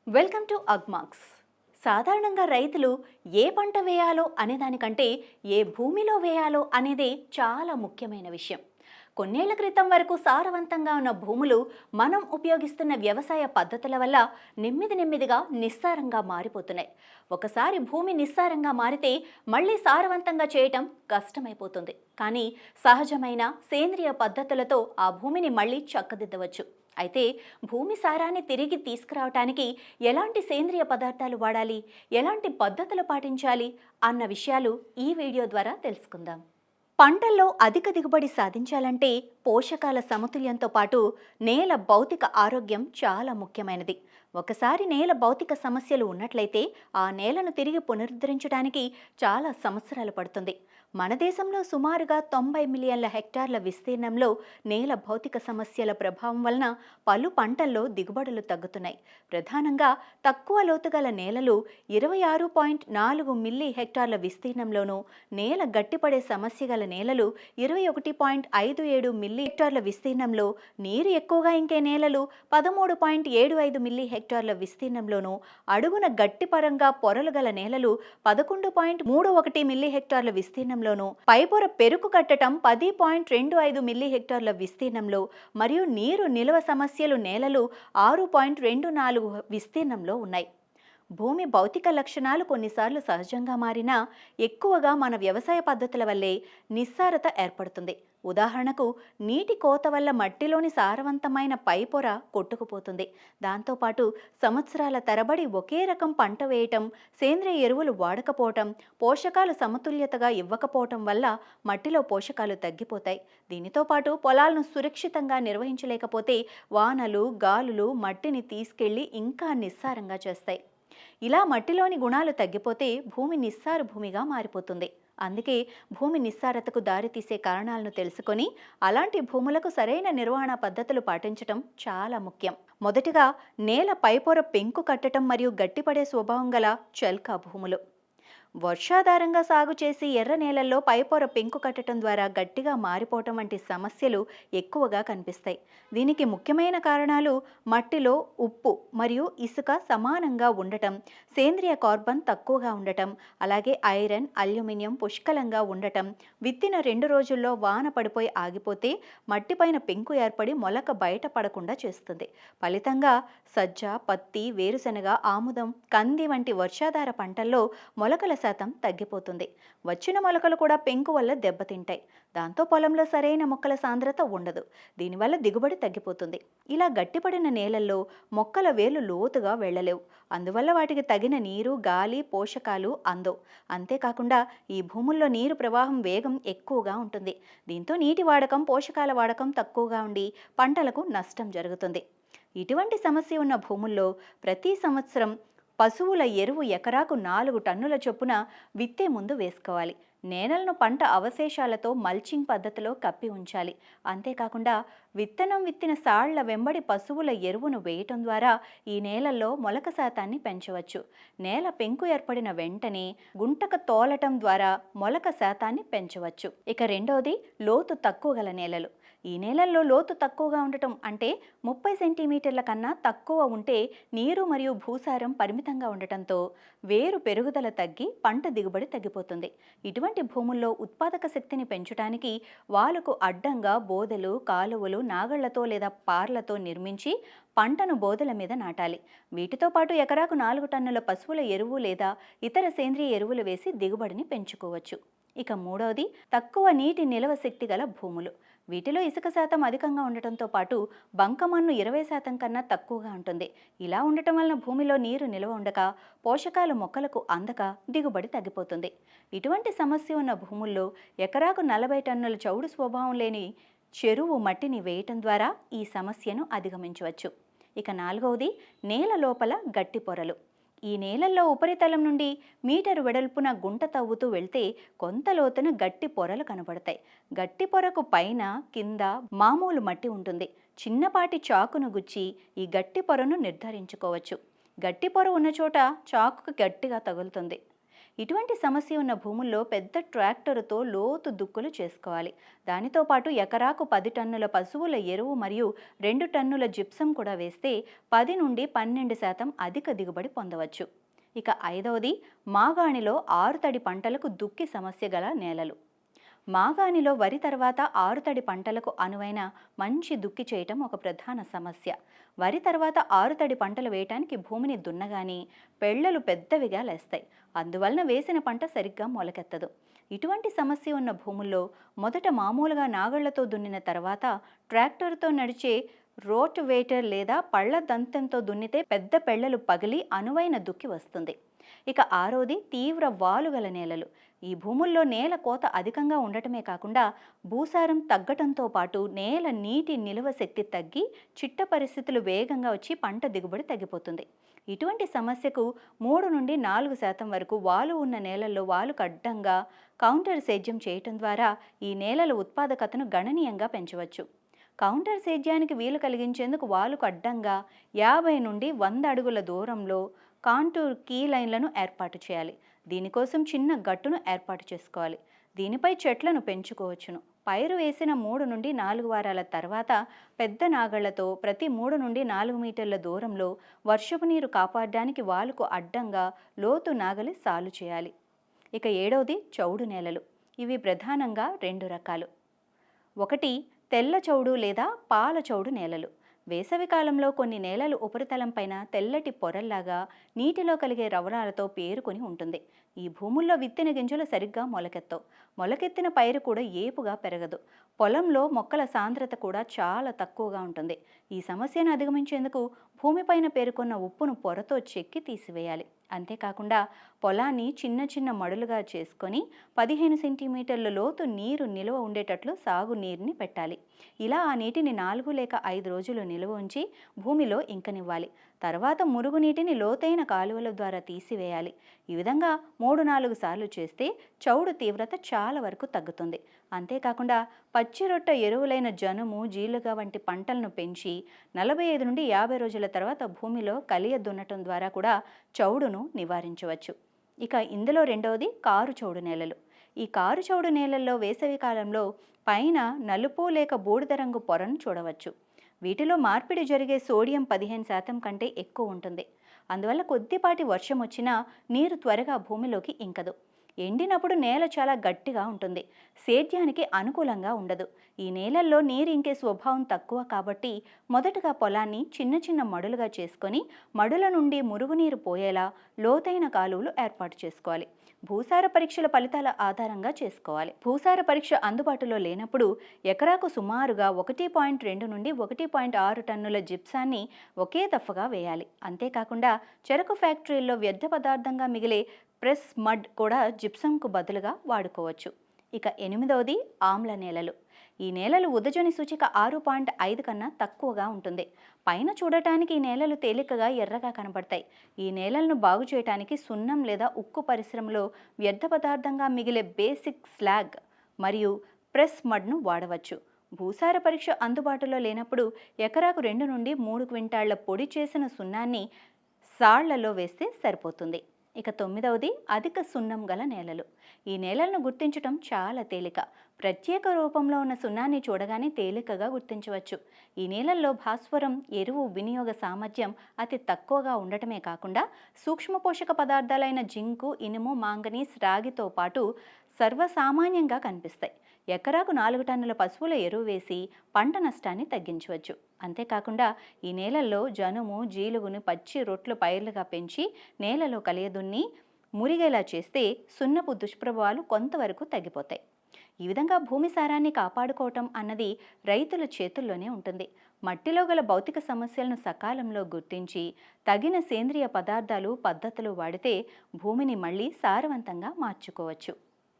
Welcome to అగ్మార్క్స్. సాధారణంగా రైతులు ఏ పంట వేయాలో అనేదానికంటే ఏ భూమిలో వేయాలో అనేదే చాలా ముఖ్యమైన విషయం. కొన్నేళ్ల క్రితం వరకు సారవంతంగా ఉన్న భూములు మనం ఉపయోగిస్తున్న వ్యవసాయ పద్ధతుల వల్ల నెమ్మదిగా నిస్సారంగా మారిపోతున్నాయి. ఒకసారి భూమి నిస్సారంగా మారితే మళ్ళీ సారవంతంగా చేయటం కష్టమైపోతుంది. కానీ సహజమైన సేంద్రియ పద్ధతులతో ఆ భూమిని మళ్ళీ చక్కదిద్దవచ్చు. అయితే భూమి సారాన్ని తిరిగి తీసుకురావటానికి ఎలాంటి సేంద్రియ పదార్థాలు వాడాలి, ఎలాంటి పద్ధతులు పాటించాలి అన్న విషయాలు ఈ వీడియో ద్వారా తెలుసుకుందాం. పంటల్లో అధిక దిగుబడి సాధించాలంటే పోషకాల సమతుల్యంతో పాటు నేల భౌతిక ఆరోగ్యం చాలా ముఖ్యమైనది. ఒకసారి నేల భౌతిక సమస్యలు ఉన్నట్లయితే ఆ నేలను తిరిగి పునరుద్ధరించడానికి చాలా సంవత్సరాలు పడుతుంది. మన దేశంలో సుమారుగా 90 మిలియన్ల హెక్టార్ల విస్తీర్ణంలో నేల భౌతిక సమస్యల ప్రభావం వలన పలు పంటల్లో దిగుబడులు తగ్గుతున్నాయి. ప్రధానంగా తక్కువ లోతుగల నేలలు 26.4 మిల్లీ హెక్టార్ల విస్తీర్ణంలోనూ, నేల గట్టిపడే సమస్య గల నేలలు 21.57 మిల్లీ హెక్టార్ల విస్తీర్ణంలో, నీరు ఎక్కువగా ఇంకే నేలలు 13.75 మిల్లీ హెక్టార్ల విస్తీర్ణంలోనూ, అడుగున గట్టిపరంగా పొరలు గల నేలలు 11.31 మిల్లీ హెక్టార్ల విస్తీర్ణంలోనూ, పైపొర పెరుకు కట్టడం 10.25 మిల్లీ హెక్టార్ల విస్తీర్ణంలో మరియు నీరు నిల్వ సమస్యలు నేలలు 6.24 విస్తీర్ణంలో ఉన్నాయి. భూమి భౌతిక లక్షణాలు కొన్నిసార్లు సహజంగా మారినా ఎక్కువగా మన వ్యవసాయ పద్ధతుల వల్లే నిస్సారత ఏర్పడుతుంది. ఉదాహరణకు నీటి కోత వల్ల మట్టిలోని సారవంతమైన పైపొర కొట్టుకుపోతుంది. దాంతోపాటు సంవత్సరాల తరబడి ఒకే రకం పంట వేయటం, సేంద్రియ ఎరువులు వాడకపోవటం, పోషకాలు సమతుల్యతగా ఇవ్వకపోవటం వల్ల మట్టిలో పోషకాలు తగ్గిపోతాయి. దీనితో పాటు పొలాలను సురక్షితంగా నిర్వహించలేకపోతే వానలు, గాలులు మట్టిని తీసుకెళ్లి ఇంకా నిస్సారంగా చేస్తాయి. ఇలా మట్టిలోని గుణాలు తగ్గిపోతే భూమి నిస్సార భూమిగా మారిపోతుంది. అందుకే భూమి నిస్సారతకు దారితీసే కారణాలను తెలుసుకొని అలాంటి భూములకు సరైన నిర్వహణ పద్ధతులు పాటించడం చాలా ముఖ్యం. మొదటిగా నేల పైపొర పెంకు కట్టడం మరియు గట్టిపడే స్వభావం గల చెల్కా భూములు. వర్షాధారంగా సాగు చేసి ఎర్ర నేలల్లో పైపొర పెంకు కట్టడం ద్వారా గట్టిగా మారిపోవటం వంటి సమస్యలు ఎక్కువగా కనిపిస్తాయి. దీనికి ముఖ్యమైన కారణాలు మట్టిలో ఉప్పు మరియు ఇసుక సమానంగా ఉండటం, సేంద్రియ కార్బన్ తక్కువగా ఉండటం, అలాగే ఐరన్, అల్యూమినియం పుష్కలంగా ఉండటం, విత్తిన 2 రోజుల్లో వాన పడిపోయి ఆగిపోతే మట్టిపైన పెంకు ఏర్పడి మొలక బయట పడకుండా చేస్తుంది. ఫలితంగా సజ్జ, పత్తి, వేరుశెనగ, ఆముదం, కంది వంటి వర్షాధార పంటల్లో మొలకల శాతం తగ్గిపోతుంది. వచ్చిన మొలకలు కూడా పెంకు వల్ల దెబ్బతింటాయి. దాంతో పొలంలో సరైన మొక్కల సాంద్రత ఉండదు. దీనివల్ల దిగుబడి తగ్గిపోతుంది. ఇలా గట్టిపడిన నేలల్లో మొక్కల వేర్లు లోతుగా వెళ్ళలేవు. అందువల్ల వాటికి తగిన నీరు, గాలి, పోషకాలు అందవు. అంతేకాకుండా ఈ భూముల్లో నీరు ప్రవాహం వేగం ఎక్కువగా ఉంటుంది. దీంతో నీటి వాడకం, పోషకాల వాడకం తక్కువగా ఉండి పంటలకు నష్టం జరుగుతుంది. ఇటువంటి సమస్య ఉన్న భూముల్లో ప్రతి సంవత్సరం పశువుల ఎరువు ఎకరాకు 4 టన్నుల చొప్పున విత్తే ముందు వేసుకోవాలి. నేలలను పంట అవశేషాలతో మల్చింగ్ పద్ధతిలో కప్పి ఉంచాలి. అంతేకాకుండా విత్తనం విత్తిన సాళ్ల వెంబడి పశువుల ఎరువును వేయటం ద్వారా ఈ నేలల్లో మొలక శాతాన్ని పెంచవచ్చు. నేల పెంకు ఏర్పడిన వెంటనే గుంటక తోలటం ద్వారా మొలక శాతాన్ని పెంచవచ్చు. ఇక రెండోది లోతు తక్కువ గల నేలలు. ఈ నేలల్లో లోతు తక్కువగా ఉండటం అంటే 30 సెంటీమీటర్ల కన్నా తక్కువ ఉంటే నీరు మరియు భూసారం పరిమితంగా ఉండటంతో వేరు పెరుగుదల తగ్గి పంట దిగుబడి తగ్గిపోతుంది. ఇటువంటి భూముల్లో ఉత్పాదక శక్తిని పెంచడానికి వాలుకు అడ్డంగా బోదెలు, కాలువలు నాగళ్లతో లేదా పార్లతో నిర్మించి పంటను బోదెల మీద నాటాలి. వీటితో పాటు ఎకరాకు 4 టన్నుల పశువుల ఎరువు లేదా ఇతర సేంద్రియ ఎరువులు వేసి దిగుబడిని పెంచుకోవచ్చు. ఇక మూడవది తక్కువ నీటి నిల్వ శక్తి గల భూములు. వీటిలో ఇసుక శాతం అధికంగా ఉండటంతో పాటు బంకమన్ను 20% కన్నా తక్కువగా ఉంటుంది. ఇలా ఉండటం వలన భూమిలో నీరు నిల్వ ఉండక పోషకాలు మొక్కలకు అందక దిగుబడి తగ్గిపోతుంది. ఇటువంటి సమస్య ఉన్న భూముల్లో ఎకరాకు 40 టన్నుల చౌడు స్వభావం లేని చెరువు మట్టిని వేయటం ద్వారా ఈ సమస్యను అధిగమించవచ్చు. ఇక నాలుగవది నేల లోపల గట్టి పొరలు. ఈ నేలల్లో ఉపరితలం నుండి మీటరు వెడల్పున గుంట తవ్వుతూ వెళ్తే కొంత లోతున గట్టి పొరలు కనబడతాయి. గట్టి పొరకు పైన, కింద మామూలు మట్టి ఉంటుంది. చిన్నపాటి చాకును గుచ్చి ఈ గట్టి పొరను నిర్ధారించుకోవచ్చు. గట్టి పొర ఉన్న చోట చాకుకు గట్టిగా తగులుతుంది. ఇటువంటి సమస్య ఉన్న భూముల్లో పెద్ద ట్రాక్టరుతో లోతు దుక్కులు చేసుకోవాలి. దానితో పాటు ఎకరాకు 10 టన్నుల పశువుల ఎరువు మరియు 2 టన్నుల జిప్సం కూడా వేస్తే 10 నుండి 12% అధిక దిగుబడి పొందవచ్చు. ఇక ఐదవది, మాగాణిలో ఆరుతడి పంటలకు దుక్కి సమస్య గల నేలలు. మాగాణిలో వరి తర్వాత ఆరుతడి పంటలకు అనువైన మంచి దుక్కి చేయటం ఒక ప్రధాన సమస్య. వరి తర్వాత ఆరుతడి పంటలు వేయటానికి భూమిని దున్నగాని పెళ్లలు పెద్దవిగా లేస్తాయి. అందువలన వేసిన పంట సరిగ్గా మొలకెత్తదు. ఇటువంటి సమస్య ఉన్న భూముల్లో మొదట మామూలుగా నాగళ్లతో దున్నిన తర్వాత ట్రాక్టర్తో నడిచే రోటివేటర్ లేదా పళ్ల దంతంతో దున్నితే పెద్ద పెళ్లలు పగిలి అనువైన దుక్కి వస్తుంది. ఇక ఆరోది, తీవ్ర వాలుగల నేలలు. ఈ భూముల్లో నేల కోత అధికంగా ఉండటమే కాకుండా భూసారం తగ్గటంతో పాటు నేల నీటి నిలువ శక్తి తగ్గి చిట్ట పరిస్థితులు వేగంగా వచ్చి పంట దిగుబడి తగ్గిపోతుంది. ఇటువంటి సమస్యకు 3 నుండి 4% వరకు వాలు ఉన్న నేలల్లో వాలుకు అడ్డంగా కౌంటర్ సేద్యం చేయటం ద్వారా ఈ నేలల ఉత్పాదకతను గణనీయంగా పెంచవచ్చు. కౌంటర్ సేద్యానికి వీలు కలిగించేందుకు వాలుకు అడ్డంగా 50 నుండి 100 అడుగుల దూరంలో కాంటూర్ కీ లైన్లను ఏర్పాటు చేయాలి. దీనికోసం చిన్న గట్టును ఏర్పాటు చేసుకోవాలి. దీనిపై చెట్లను పెంచుకోవచ్చును. పైరు వేసిన 3 నుండి 4 వారాల తర్వాత పెద్ద నాగళ్లతో ప్రతి 3 నుండి 4 మీటర్ల దూరంలో వర్షపు నీరు కాపాడడానికి వాలుకు అడ్డంగా లోతు నాగలి సాలు చేయాలి. ఇక ఏడవది, చౌడు నేలలు. ఇవి ప్రధానంగా 2 రకాలు. ఒకటి, తెల్ల చౌడు లేదా పాల చౌడు నేలలు. వేసవి కాలంలో కొన్ని నేలలు ఉపరితలంపైన తెల్లటి పొరల్లాగా నీటిలో కలిగే రవణాలతో పేరుకొని ఉంటుంది. ఈ భూముల్లో విత్తిన గింజలు సరిగ్గా మొలకెత్తవు. మొలకెత్తిన పైరు కూడా ఏపుగా పెరగదు. పొలంలో మొక్కల సాంద్రత కూడా చాలా తక్కువగా ఉంటుంది. ఈ సమస్యను అధిగమించేందుకు భూమిపైన పేరుకున్న ఉప్పును పొరతో చెక్కి తీసివేయాలి. అంతేకాకుండా పొలాన్ని చిన్న చిన్న మడులుగా చేసుకొని 15 సెంటీమీటర్ల లోతు నీరు నిలువ ఉండేటట్లు సాగు నీరుని పెట్టాలి. ఇలా ఆ నీటిని 4 లేక 5 రోజులు నిలువ ఉంచి భూమిలో ఇంకనివ్వాలి. తర్వాత మురుగునీటిని లోతైన కాలువల ద్వారా తీసివేయాలి. ఈ విధంగా 3-4 సార్లు చేస్తే చౌడు తీవ్రత చాలా వరకు తగ్గుతుంది. అంతేకాకుండా పచ్చి రొట్ట ఎరువులైన జనుము, జీలుగ వంటి పంటలను పెంచి 45 నుండి 50 రోజుల తర్వాత భూమిలో కలియ దున్నటం ద్వారా కూడా చౌడును నివారించవచ్చు. ఇక ఇందులో రెండవది, కారు చౌడు నేలలు. ఈ కారు చౌడు నేలల్లో వేసవి కాలంలో పైన నలుపు లేక బూడిద రంగు పొరను చూడవచ్చు. వీటిలో మార్పిడి జరిగే సోడియం 15% కంటే ఎక్కువ ఉంటుంది. అందువల్ల కొద్దిపాటి వర్షం వచ్చినా నీరు త్వరగా భూమిలోకి ఇంకదు. ఎండినప్పుడు నేల చాలా గట్టిగా ఉంటుంది. సేద్యానికి అనుకూలంగా ఉండదు. ఈ నేలల్లో నీరు ఇంకే స్వభావం తక్కువ కాబట్టి మొదటగా పొలాన్ని చిన్న చిన్న మడులుగా చేసుకొని మడుల నుండి మురుగునీరు పోయేలా లోతైన కాలువలు ఏర్పాటు చేసుకోవాలి. భూసార పరీక్షల ఫలితాల ఆధారంగా చేసుకోవాలి. భూసార పరీక్ష అందుబాటులో లేనప్పుడు ఎకరాకు సుమారుగా 1.2 నుండి 1.6 టన్నుల జిప్సాన్ని ఒకే దఫగా వేయాలి. అంతేకాకుండా చెరకు ఫ్యాక్టరీల్లో వ్యర్థ పదార్థంగా మిగిలే ప్రెస్ మడ్ కూడా జిప్సంకు బదులుగా వాడుకోవచ్చు. ఇక ఎనిమిదవది, ఆమ్ల నేలలు. ఈ నేలలు ఉదజని సూచిక 6.5 కన్నా తక్కువగా ఉంటుంది. పైన చూడటానికి ఈ నేలలు తేలికగా ఎర్రగా కనబడతాయి. ఈ నేలలను బాగు చేయడానికి సున్నం లేదా ఉక్కు పరిశ్రమలో వ్యర్థ పదార్థంగా మిగిలే బేసిక్ స్లాగ్ మరియు ప్రెస్ మడ్ను వాడవచ్చు. భూసార పరీక్ష అందుబాటులో లేనప్పుడు ఎకరాకు 2 నుండి 3 క్వింటాళ్ల పొడి చేసిన సున్నాన్ని సాళ్లలో వేస్తే సరిపోతుంది. ఇక తొమ్మిదవది, అధిక సున్నం గల నేలలు. ఈ నేలలను గుర్తించటం చాలా తేలిక. ప్రత్యేక రూపంలో ఉన్న సున్నాన్ని చూడగానే తేలికగా గుర్తించవచ్చు. ఈ నేలల్లో భాస్వరం ఎరువు వినియోగ సామర్థ్యం అతి తక్కువగా ఉండటమే కాకుండా సూక్ష్మ పోషక పదార్థాలైన జింకు, ఇనుము, మాంగనీస్, రాగితో పాటు సర్వసామాన్యంగా కనిపిస్తాయి. ఎకరాకు 4 టన్నుల పశువుల ఎరువు వేసి పంట నష్టాన్ని తగ్గించవచ్చు. అంతేకాకుండా ఈ నేలల్లో జనుము, జీలుగును పచ్చి రొట్లు పైర్లుగా పెంచి నేలలో కలియదున్ని మురిగేలా చేస్తే సున్నపు దుష్ప్రభావాలు కొంతవరకు తగ్గిపోతాయి. ఈ విధంగా భూమి సారాన్ని కాపాడుకోవటం అన్నది రైతుల చేతుల్లోనే ఉంటుంది. మట్టిలో గల భౌతిక సమస్యలను సకాలంలో గుర్తించి తగిన సేంద్రియ పదార్థాలు, పద్ధతులు వాడితే భూమిని మళ్ళీ సారవంతంగా మార్చుకోవచ్చు.